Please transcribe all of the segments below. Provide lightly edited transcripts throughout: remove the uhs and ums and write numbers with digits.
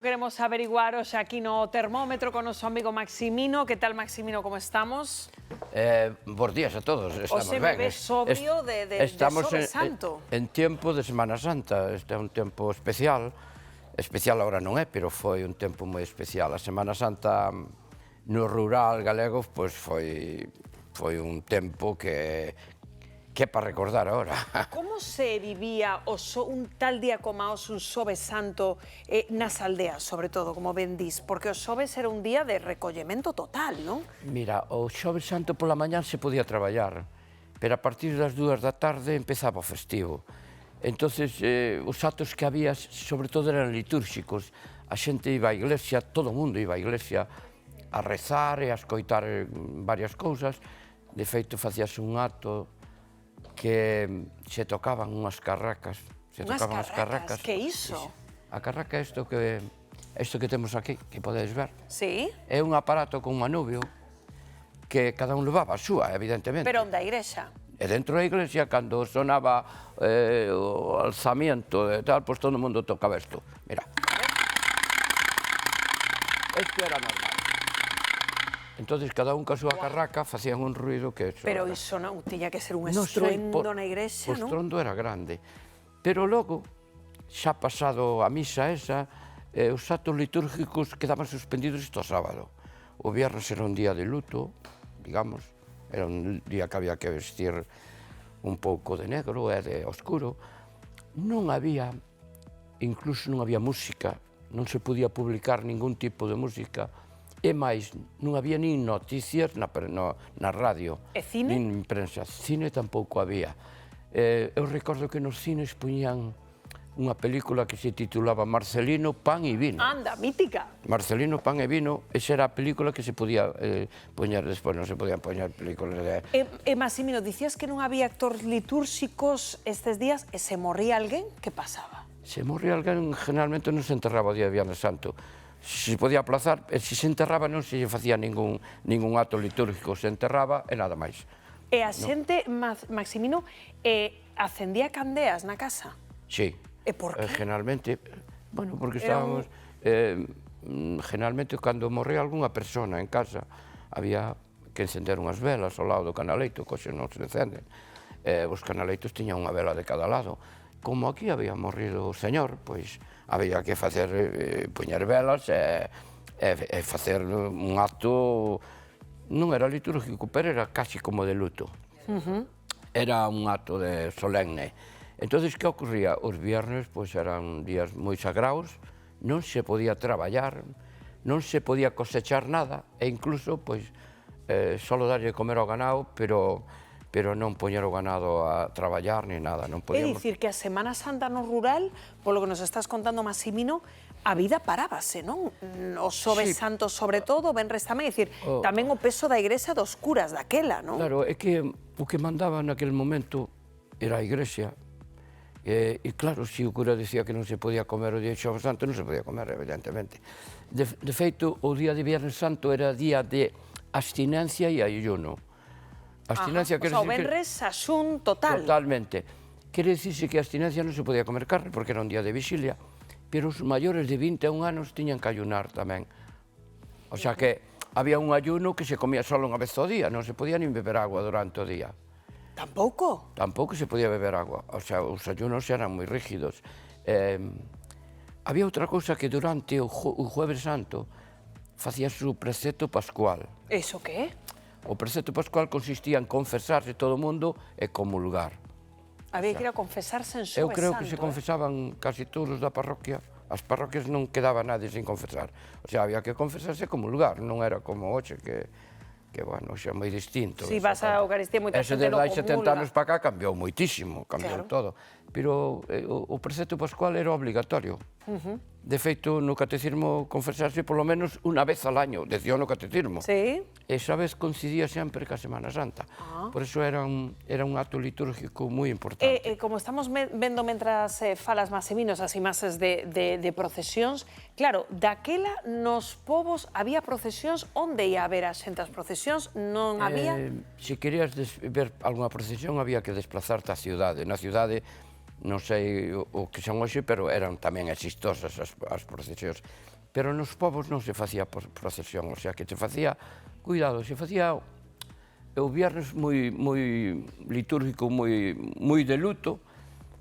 Queremos averiguar hoxe aquí no termómetro con noso amigo Maximino. Que tal, Maximino, como estamos? Bos días a todos, estamos Hoxe ben. me ves sobrio de Xoves Santo. En tempo de Semana Santa, este é un tempo especial. Especial agora non é, pero foi un tempo moi especial. A Semana Santa no rural galego pois foi un tempo que é para recordar agora. Como se vivía un tal día como hoxe, un Xoves Santo, nas aldeas, sobre todo, como ben dis? Porque o Xoves era un día de recollemento total, non? Mira, o Xoves Santo pola mañá se podía traballar, pero a partir das 2 da tarde empezaba o festivo. Entonces, os actos que había, sobre todo, eran litúrxicos. A xente iba á iglesia, todo o mundo iba á iglesia a rezar e a escoitar varias cousas. De feito, facíase un acto que se tocaban unhas carracas. Unhas carracas? Que iso? A carraca é isto que temos aquí, que podedes ver. Sí? É un aparato con manubio que cada un levaba a súa, evidentemente. Pero onde a igrexa? E dentro da iglesia, cando sonaba o alzamiento e tal, pois todo o mundo tocaba isto. Mira. Isto era normal. Entonces, cada un ca súa carraca facían un ruido que... Pero iso non, tiña que ser un estruendo na igrexa, non? O estruendo era grande. Pero logo, xa pasado a misa esa, os actos litúrgicos quedaban suspendidos isto sábado. O viernes era un día de luto, digamos, era un día que había que vestir un pouco de negro e de oscuro. Non había, incluso non había música, non se podía publicar ningún tipo de música. E máis, non había nin noticias na radio. E cine? Nin prensa. Cine tampouco había. Eu recordo que nos cines poñían unha película que se titulaba Marcelino, pan e vino. Anda, mítica. Marcelino, pan e vino, esa era a película que se podía poñer despois, non se podían poñer películas de... Massimino, dicías que non había actores litúrxicos estes días e se morría alguén, que pasaba? Se morría alguén, generalmente non se enterraba o día de Viernes Santo. Se podía aplazar, e se enterraba non se facía ningún acto litúrgico, se enterraba e nada máis. E a xente, Maximino, acendía candeas na casa? Sí. E por que? Generalmente, bueno, porque estábamos... Generalmente, cando morría algunha persona en casa, había que encender unhas velas ao lado do canaleito, coxe non se encenden. Os canaleitos tiñan unha vela de cada lado. Como aquí había morrido o señor, pois había que poñer velas e facer un acto, non era litúrgico, pero era casi como de luto. Era un acto solemne. Entón, que ocurría? Os viernes eran días moi sagrados, non se podía traballar, non se podía cosechar nada, e incluso só darlle comer ao ganado, pero non poñer o ganado a traballar ni nada. É dicir que a Semana Santa no rural, polo que nos estás contando, Massimino, a vida parábase, non? O Xoves Santo, sobre todo, venres tamén, é dicir, tamén o peso da igrexa dos curas daquela, non? Claro, é que o que mandaba naquele momento era a igrexa. E claro, se o cura dicía que non se podía comer o día de Xoves Santo, non se podía comer, evidentemente. De feito, o día de Viernes Santo era día de abstinencia e ayuno. Abstinencia, o venres axún total. Totalmente. Quere dicirse que a abstinencia non se podía comer carne, porque era un día de vixilia, pero os maiores de 21 anos tiñan que ayunar tamén. O sea que había un ayuno que se comía só unha vez ao día, non se podía nin beber agua durante o día. Tampouco? Tampouco se podía beber agua, o sea, os ayunos eran moi rígidos. Había outra cousa que durante o Jueves Santo facíase o precepto pascual. Iso que é? O precepto pascual consistía en confesarse todo o mundo e comulgar. Había que ir a confesarse en Xoves Santo. Eu creo que se confesaban casi todos da parroquia. As parroquias non quedaba nadie sin confesar. O sea, había que confesarse e comulgar. Non era como hoxe que bueno, xa moi distinto. Si vas a Eucaristía, moita xente non comulga. Ese desde hai 70 anos para cá cambiou moitísimo, cambiou todo. Pero o precepto pascual era obligatorio. De feito, no catecismo confesarse polo menos unha vez al año, decía no catecismo. Sí. Esa vez coincidía sempre ca Semana Santa. Por iso era un acto litúrgico moi importante. Como estamos vendo mentras falas, Massimino, as imaxes de procesións, claro, daquela nos povos había procesións, onde ia haber a xente as procesións? Non había? Se querías ver algunha procesión, había que desplazarte á cidade. Na cidade non sei o que son hoxe, pero eran tamén exitosas as procesións. pero nos povos non se facía procesión, o sea, que se facía, cuidado, se facía o viernes moi litúrgico, moi de luto,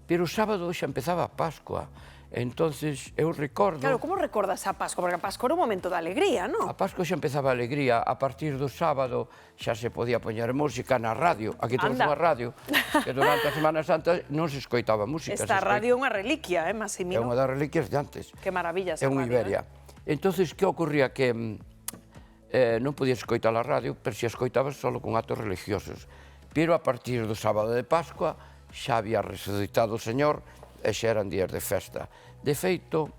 pero o sábado xa empezaba a Pascua. Entonces, eu recordo... Claro, como recordas a Pascua? Porque a Pascua era un momento de alegría, non? A Pascua xa empezaba a alegría, a partir do sábado xa se podía poñer música na radio. Aquí temos unha radio, que durante a Semana Santa non se escoitaba música. Esta radio é unha reliquia, Massimino? É unha das reliquias de antes. Que maravilla esa radio. É unha Iberia. Entonces, que ocorría? Que non podías escoitar a radio, pero se escoitabas só con actos religiosos. Pero a partir do sábado de Pascua xa había resucitado o Señor e xa eran días de festa. De feito,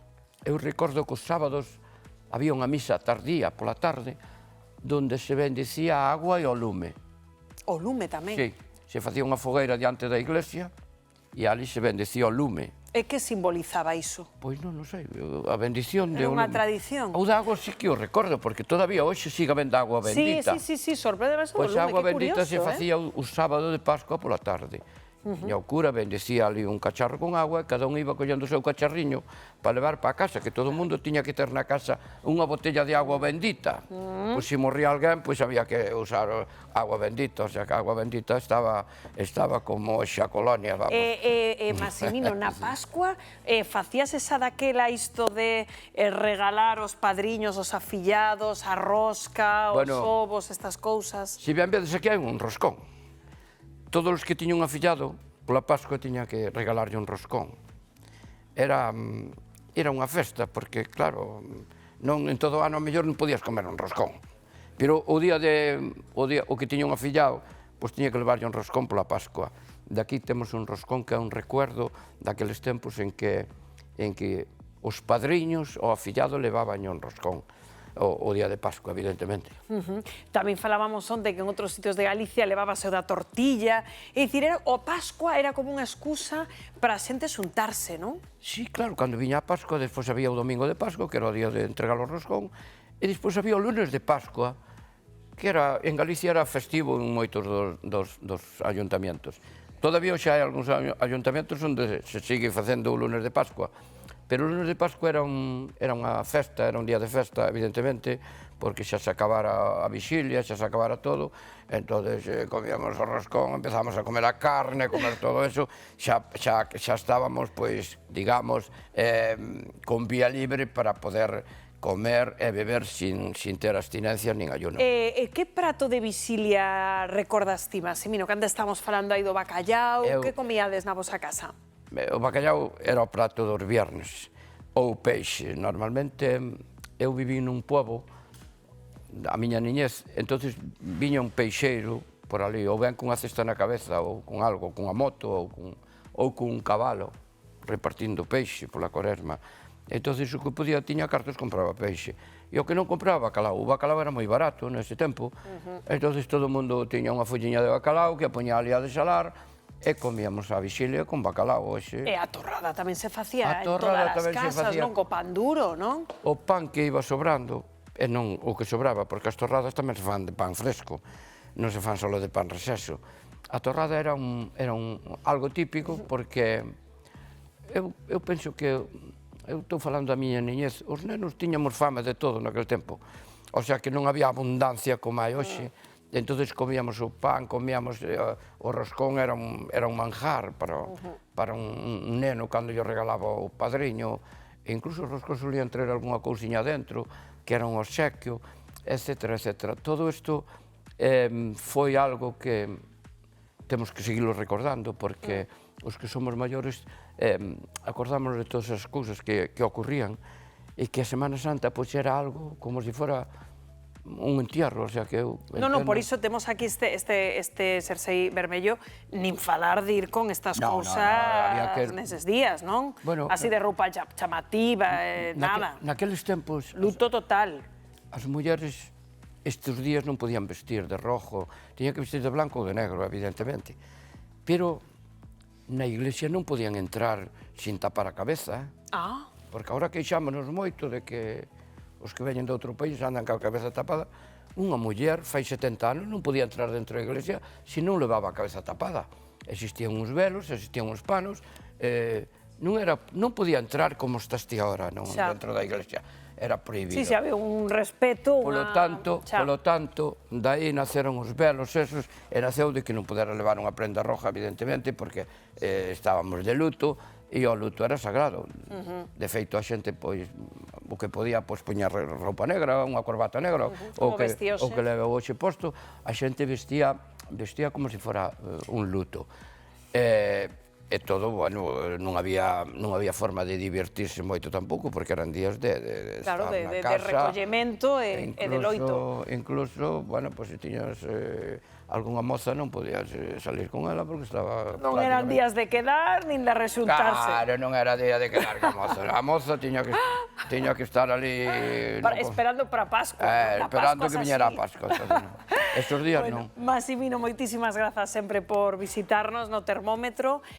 eu recordo que os sábados había unha misa tardía, pola tarde, donde se bendicía a agua e o lume. O lume tamén? Sí, se facía unha fogueira diante da iglesia e ali se bendicía o lume. E que simbolizaba iso? Pois non sei, a bendición de o lume. Era unha tradición? O da agua sí que o recordo, porque todavía hoxe sigue habendo agua bendita. Sí, sorprende o lume, pois a agua bendita se facía o sábado de Pascua pola tarde. E o cura bendecía ali un cacharro con agua e cada un iba collendo o seu cacharriño para levar para a casa, que todo o mundo tiña que ter na casa unha botella de agua bendita. Pois se morría alguén, pois había que usar agua bendita, o sea que a agua bendita estaba como xa colonia, vamos. Massimino, na Pascua facías esa daquela isto de regalar aos padriños, aos afillados, a rosca, os ovos, estas cousas? Se ben vedes aquí hai un roscón. Todos os que tiñan un afillado, pola Pascua tiña que regalarlle un roscón. Era unha festa, porque, claro, non en todo o ano a mellor non podías comer un roscón. Pero o que tiña un afillado, pois tiña que levarlle un roscón pola Pascua. De aquí temos un roscón que é un recuerdo daqueles tempos en que os padriños o afillado levaban un roscón. O día de Pascua, evidentemente. Tamén falábamos onte que en outros sitios de Galicia levábase o da tortilla. É dicir, o Pascua era como unha excusa para a xente xuntarse, non? Sí, claro, cando viña a Pascua, despois había o domingo de Pascua, que era o día de entregar o roscón, e despois había o lunes de Pascua, que en Galicia era festivo en moitos dos ayuntamientos. Todavía xa hai algúns ayuntamientos onde se sigue facendo o lunes de Pascua, pero o lunes de Pascua era unha festa, era un día de festa, evidentemente, porque xa se acabara a vixilia, xa se acabara todo, entón comíamos o roscón, empezamos a comer a carne, comer todo eso, xa estábamos, pois, digamos, con vía libre para poder comer e beber sin ter abstinencia nin ayuno. E que prato de vixilia recordas ti, Massimino? Cando estamos falando aí do bacallau, que comíades na vosa casa? O bacallau era o prato dos viernes, ou peixe. Normalmente, eu viví nun pobo, a miña niñez, entonces viña un peixeiro por ali, ou ben cunha cesta na cabeza, ou con algo, cunha moto, ou cun cabalo, repartindo peixe pola Cuaresma. Entonces, o que podía, tiña cartos, compraba peixe. E o que non compraba, bacalao. O bacalao era moi barato nese tempo. Entonces, todo o mundo tiña unha folliña de bacalao que a poñía ali a desalar, e comíamos a vixilia con bacalao. E a torrada tamén se facía en todas as casas, non? Co pan duro, non? O pan que iba sobrando, e non o que sobraba, porque as torradas tamén se fan de pan fresco, non se fan só de pan reseso. A torrada era algo típico, porque eu penso que, eu estou falando da miña niñez, os nenos tiñamos fame de todo naquele tempo, o sea que non había abundancia como hai hoxe. Entonces comíamos o pan, comíamos o roscón, era un manjar para un neno cando lle regalaba o padriño, e incluso os roscón solían traer algunha cousiña dentro, que era un obsequio, etcétera, etcétera. Todo isto foi algo que temos que seguirlo recordando, porque os que somos maiores acordamos de todas as cousas que ocurrían, e que a Semana Santa pois era algo como se fora un entierro, o sea que eu... Non, por iso temos aquí este xersei vermello, nin falar de ir con estas cousas neses días, non? Así de roupa chamativa, nada. Naqueles tempos... Luto total. As mulleres estes días non podían vestir de rojo, tiñan que vestir de blanco ou de negro, evidentemente. Pero na iglesia non podían entrar sin tapar a cabeza, porque agora queixámonos moito de que os que veñen de outro país andan ca cabeza tapada. Unha muller fai 70 anos non podía entrar dentro da iglesia se non levaba a cabeza tapada. Existían uns velos, existían uns panos, non podía entrar como estás ti agora dentro da iglesia. era prohibido. Sí, había un respeto, Polo tanto, dai naceron os velos esos, e naceu de que non pudera levar unha prenda roja, evidentemente, porque estábamos de luto, e o luto era sagrado. De feito, a xente, pois, o que podía, pois, poñer roupa negra, unha corbata negra, o que leva hoxe posto, a xente vestía como se fora un luto. E todo, bueno, non había forma de divertirse moito tampouco, porque eran días de estar na casa. De recollemento e de loito. Incluso, bueno, pois se tiñas algunha moza non podías salir con ela porque estaba... Non eran días de quedar, nin de resultarse. Claro, non era día de quedar con a moza. A moza tiña que estar ali... Esperando para Pascua. Esperando que viñera a Pascua. Estos días non. Massimino, moitísimas grazas sempre por visitarnos no Termómetro.